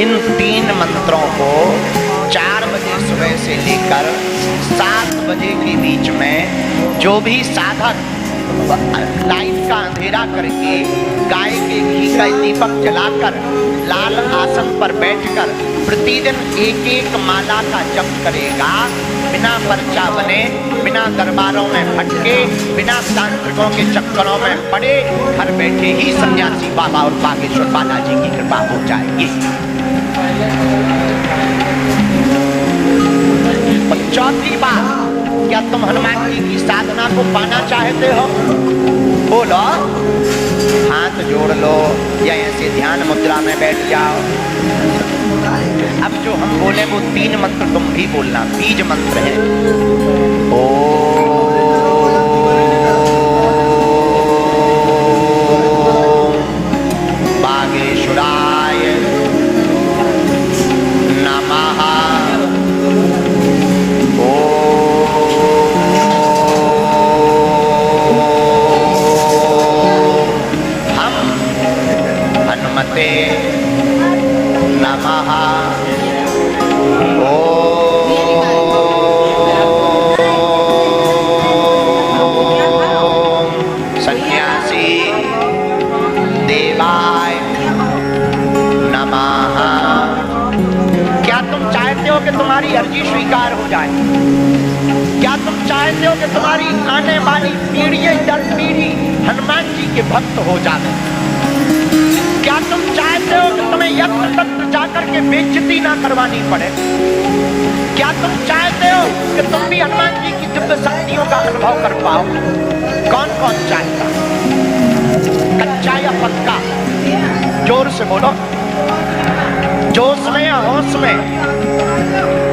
इन 3 मंत्रों को 4 बजे सुबह से लेकर 7 बजे के बीच में जो भी साधक लाइट का अंधेरा करके गाय के घी का दीपक जलाकर लाल आसन पर बैठकर प्रतिदिन एक एक माला का जप करेगा, बिना पर्चा बने, बिना दरबारों में भटके, बिना तांत्रिकों के चक्करों में पड़े, घर बैठे ही सन्यासी बाबा और बागेश्वर बालाजी की कृपा हो जाएगी। और चौथी बात, क्या तुम हनुमान जी की साधना को पाना चाहते हो? बोलो, हाथ जोड़ लो या ऐसे ध्यान मुद्रा में बैठ जाओ। अब जो हम बोले वो 3 मंत्र तुम भी बोलना, बीज मंत्र है। बागेश्वराय नमः। हनुमते नमः। सन्यासी देवाय नमः। क्या तुम चाहते हो कि तुम्हारी अर्जी स्वीकार हो जाए? क्या तुम चाहते हो कि तुम्हारी आने वाली पीढ़ी दर पीढ़ी हनुमान जी के भक्त हो जाए? क्या तुम चाहते हो कि तुम्हें यत्र तत्र जाकर के बेइज्जती ना करवानी पड़े? क्या तुम चाहते हो कि तुम भी हनुमान जी की दिव्य शक्तियों का अनुभव कर पाओ? कौन कौन चाहता? कच्चा या पक्का? जोर से बोलो, जोश में या होश में?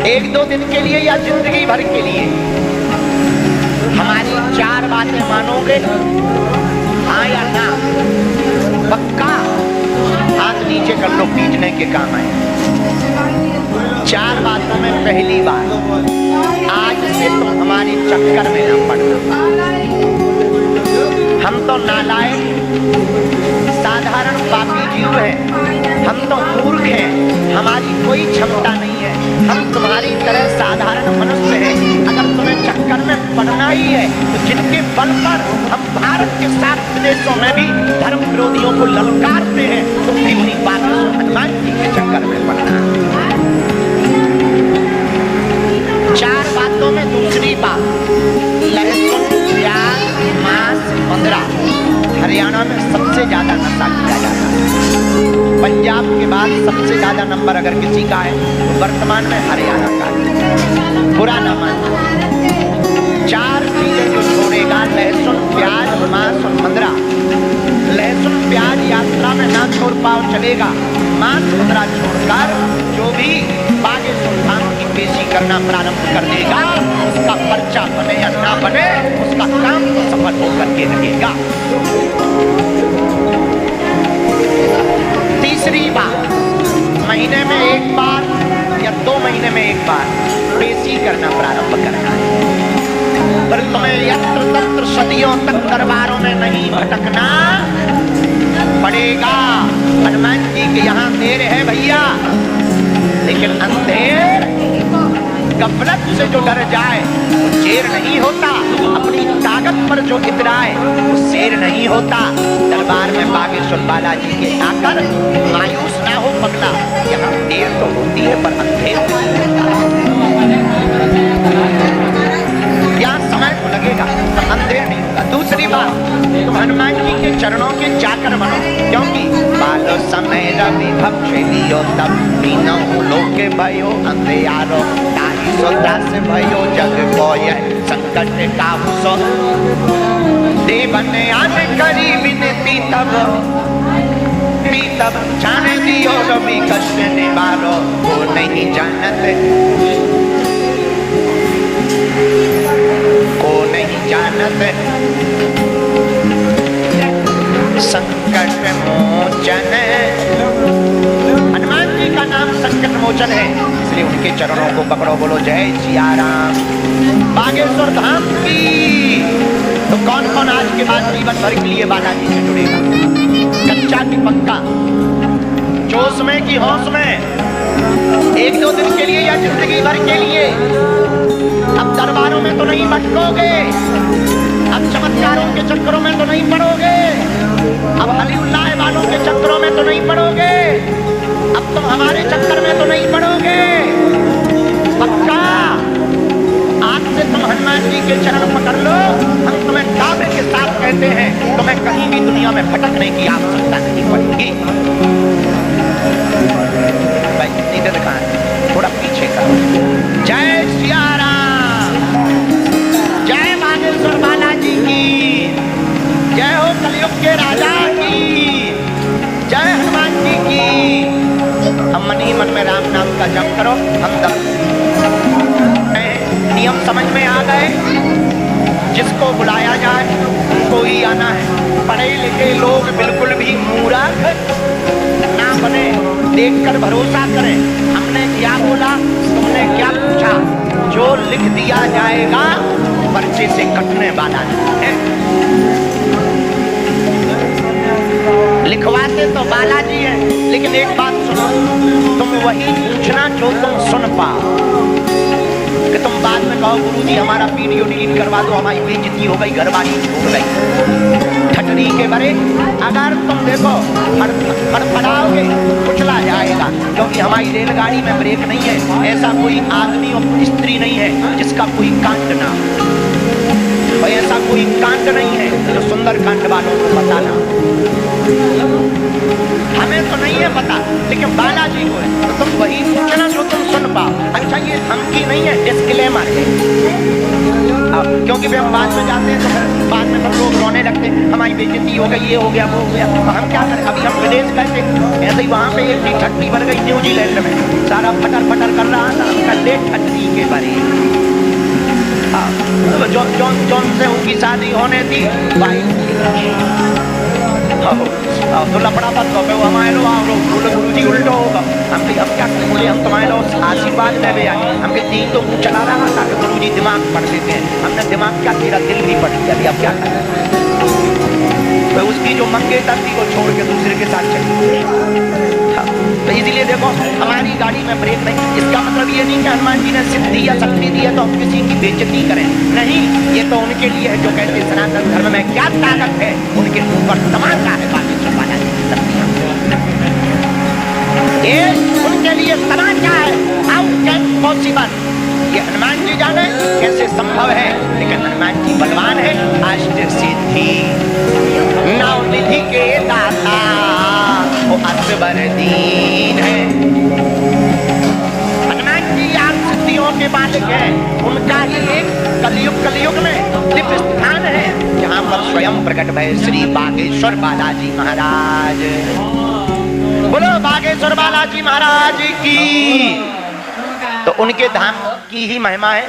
1-2 दिन के लिए या जिंदगी भर के लिए? हमारी 4 बातें मानोगे, हाँ या ना? पक्का? हाथ नीचे कर लो, पीटने के काम आए। 4 बातों में पहली बात, आज से तुम हमारे चक्कर में न पड़ना। हम तो नालायक साधारण पापी जीव हैं, हम तो मूर्ख हैं, हमारी कोई क्षमता नहीं है, हम तुम्हारी तरह साधारण मनुष्य हैं। अगर तुम्हें चक्कर में पड़ना ही है तो जिनके बल पर हम भारत के 7 प्रदेशों में भी धर्म विरोधियों को ललकारते हैं, तुम भी उन्हीं बातों हनुमान जी के चक्कर में पड़ना। 4 बातों में दूसरी बात, लहसुन, प्याज, मांस, मदिरा। हरियाणा में सबसे ज्यादा नशा किया जाता है। पंजाब के बाद सबसे ज्यादा नंबर अगर किसी का है तो वर्तमान में हरियाणा का है। बुरा ना मानो। 4 चीजें जो छोड़ेगा, लहसुन, प्याज, मांस और मदिरा। लहसुन प्याज यात्रा में ना छोड़ पाओ चलेगा, मांस मदिरा छोड़कर जो भी बागेश्वर धाम की पेशी करना प्रारंभ कर देगा, उसका पर्चा बने या ना बने, उसका काम तो सफल होकर के लगेगा। तीसरी बात, महीने में 1 बार या 2 महीने में 1 बार पेशी करना प्रारंभ करना है। पर तुम्हें यत्र तत्र सदियों तक दरबारों में नहीं भटकना पड़ेगा। हनुमान जी के यहाँ देर है भैया, लेकिन अंधेर गफलत से जो डर जाए वो शेर नहीं होता, अपनी ताकत पर जो इतराए वो शेर नहीं होता। दरबार में बागेश्वर बालाजी के आकर मायूस ना हो पगला, यहाँ देर तो होती है पर अंधेर यहाँ समय को लगेगा पर अंधेर नहीं होगा। दूसरी बात, तुम हनुमान जी के चरणों के चाकर बनो, क्योंकि बालो समय रवि भक्षे लियो तब तीनों लोके भयो अंधेयारो ताही सोता से भयो जग कोय संकट काहू सो देवन आने करी विनती तब जाने दियो रवि कष्ट निवारो वो नहीं जानते, को नहीं जानते संकट मोचन। हनुमान जी का नाम संकट मोचन है, इसलिए उनके चरणों को पकड़ो, बोलो जय सिया राम। बागेश्वर धाम की तो कौन कौन आज के बाद जीवन भर के लिए बालाजी से जुड़ेगा? कच्चा की पक्का? जोश में कि होश में? एक दो दिन के लिए या जिंदगी भर के लिए। अब दरबारों में तो नहीं भटकोगे, अब चमत्कारों के चक्करों में तो नहीं पड़ोगे, अब अलीउल्लाह वालों के चक्करों में तो नहीं पड़ोगे, अब तुम हमारे चक्कर में तो नहीं पड़ोगे। पक्का आज से तुम हनुमान जी के चरण पकड़ लो। हम तुम्हें दावे के साथ कहते हैं, तुम्हें कहीं भी दुनिया में भटकने की आवश्यकता नहीं पड़ेगी। भाई नीचे दिखा, थोड़ा पीछे का। जय सिया राम, जय बागेश्वर बालाजी की, जय हो कलयुग के राजा की, जय हनुमान जी की। हम मन ही मन में राम नाम का जप करो। हम नियम समझ में आ गए, जिसको बुलाया जाए उनको ही आना है। पढ़े लिखे लोग बिल्कुल भी मूर्ख ना बने, देखकर भरोसा करें। हमने क्या बोला, तुमने क्या पूछा, जो लिख दिया जाएगा पर्चे से कटने वाला है। लिखवाते तो बालाजी है, लेकिन एक बात सुनो, तुम वही पूछना जो तुम सुन पाओ। कि तुम बाद में कहो गुरुजी हमारा वीडियो डिलीट करवा दो, हमारी बेइज्जती हो गई, घरवाली छूट गई, ठटरी के बरे। अगर तुम देखो फड़फड़ाओगे कुचला जाएगा, क्योंकि हमारी रेलगाड़ी में ब्रेक नहीं है। ऐसा कोई आदमी और स्त्री नहीं है जिसका कोई कांड ना हो, और ऐसा कोई कांड नहीं है जो सुंदर कांड वालों को बताना। हमें तो नहीं है पता, लेकिन बालाजी को है, तो तुम वही पूछना जो तुम सुन पाओ। अच्छा ये धमकी नहीं है, डिस्क्लेमर है। क्योंकि हम बाद में जाते हैं तो फिर बाद में सब लोग रोने लगते हैं, हमारी बेइज्जती हो गई, ये हो गया वो हो गया। तो हम क्या करें, अभी हम विदेश गए थे, ऐसे ही वहाँ पे एक थी ठट्टी भर गई न्यूजीलैंड में, सारा फटर फटर कर रहा था, कल्ले ठट्टी के भरे। जॉन से उनकी शादी होने थी भाई, तो लपड़ा मत करो, हमारे लो आओ गुरु जी उल्टो होगा। हम क्या करें, बोले हम तुम्हारे लो आशीर्वाद में भी आए। हम तीन तो मुँह चला रहा था कि गुरु जी दिमाग पढ़ देते हैं। हमने दिमाग क्या, तेरा दिल भी पढ़ दिया, अभी अब क्या करें। तो उसकी जो मंगेतर थी वो छोड़ के दूसरे के साथ चली। तो इसीलिए देखो हमारी गाड़ी में ब्रेक नहीं। इसका मतलब ये नहीं कि हनुमान जी ने सिद्धि या शक्ति दी है तो हम किसी की बेइज्जती करें, नहीं। ये तो उनके लिए है जो कहते हैं सनातन धर्म में क्या ताकत है, उनके ऊपर तमाशा है बागेश्वर बालाजी की शक्तियां। ये उनके लिए तमाशा है। हाउ कैन पॉसिबल, ये हनुमान जी जाने कैसे संभव है, लेकिन हनुमान जी बलवान है, अष्ट सिद्धि नवनिधि के दाता, वो असबर दीन है। हनुमान जी आठ सिद्धियों के मालिक है। उनका ही एक कलयुग में दिव्य स्थान है जहाँ पर स्वयं प्रकट भय श्री बागेश्वर बालाजी महाराज। बोलो बागेश्वर बालाजी महाराज की। तो उनके धाम की ही महिमा है।